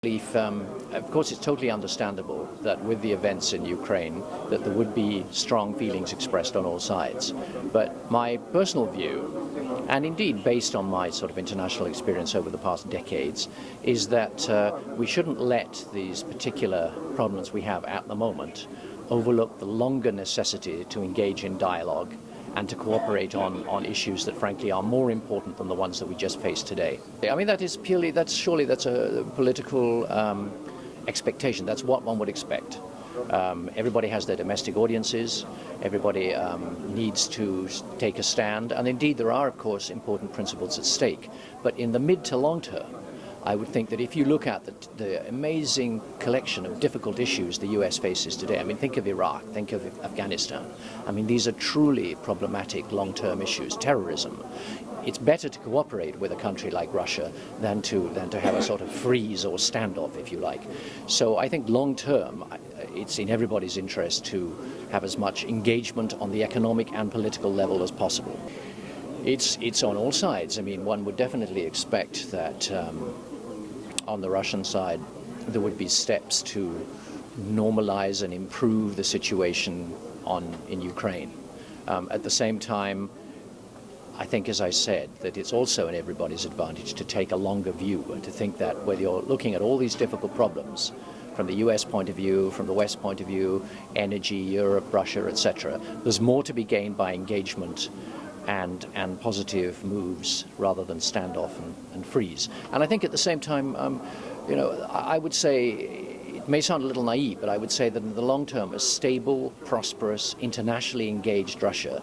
Of course, it's totally understandable that with the events in Ukraine that there would be strong feelings expressed on all sides. But my personal view, and indeed based on my sort of international experience over the past decades, is that we shouldn't let these particular problems we have at the moment overlook the longer necessity to engage in dialogue and to cooperate on issues that frankly are more important than the ones that we just face today. I mean, that's a political expectation. That's what one would expect. Everybody has their domestic audiences, everybody needs to take a stand, and indeed there are, of course, important principles at stake. But in the mid to long term, I would think that if you look at the amazing collection of difficult issues the US faces today, I mean, think of Iraq, think of Afghanistan. I mean, these are truly problematic long-term issues. Terrorism. It's better to cooperate with a country like Russia than to have a sort of freeze or standoff, if you like. So I think long-term, it's in everybody's interest to have as much engagement on the economic and political level as possible. It's on all sides. I mean, one would definitely expect that on the Russian side there would be steps to normalize and improve the situation in Ukraine. At the same time, I think, as I said, that it's also in everybody's advantage to take a longer view and to think that whether you're looking at all these difficult problems from the US point of view, from the West point of view, energy, Europe, Russia, etc., there's more to be gained by engagement and positive moves rather than standoff and freeze. And I think at the same time, I would say, it may sound a little naive, but I would say that in the long term, a stable, prosperous, internationally engaged Russia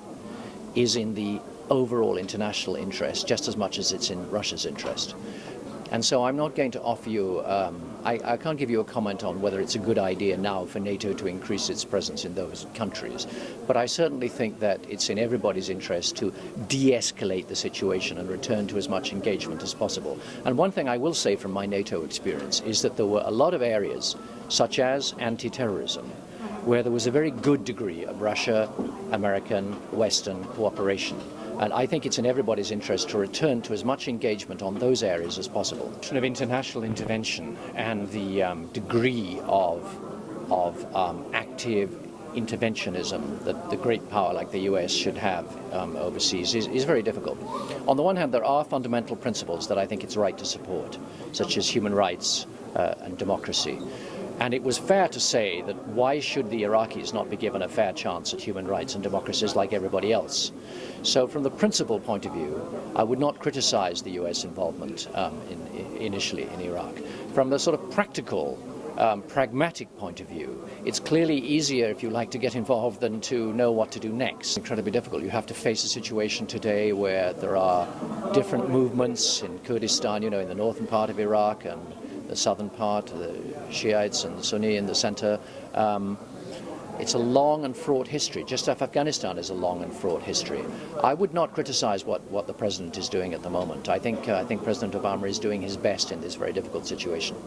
is in the overall international interest just as much as it's in Russia's interest. And so I'm not going to offer you, I can't give you a comment on whether it's a good idea now for NATO to increase its presence in those countries. But I certainly think that it's in everybody's interest to de-escalate the situation and return to as much engagement as possible. And one thing I will say from my NATO experience is that there were a lot of areas, such as anti-terrorism, where there was a very good degree of Russia, American, Western cooperation. And I think it's in everybody's interest to return to as much engagement on those areas as possible. Of international intervention and the degree of active interventionism that the great power like the US should have overseas is very difficult. On the one hand, there are fundamental principles that I think it's right to support, such as human rights and democracy. And it was fair to say that why should the Iraqis not be given a fair chance at human rights and democracies like everybody else? So from the principle point of view, I would not criticize the US involvement initially in Iraq. From the sort of practical, pragmatic point of view, it's clearly easier, if you like, to get involved than to know what to do next. It's incredibly difficult. You have to face a situation today where there are different movements in Kurdistan, in the northern part of Iraq and the southern part, the Shiites and the Sunni in the center. It's a long and fraught history, just as Afghanistan is a long and fraught history. I would not criticize what the president is doing at the moment. I think President Obama is doing his best in this very difficult situation.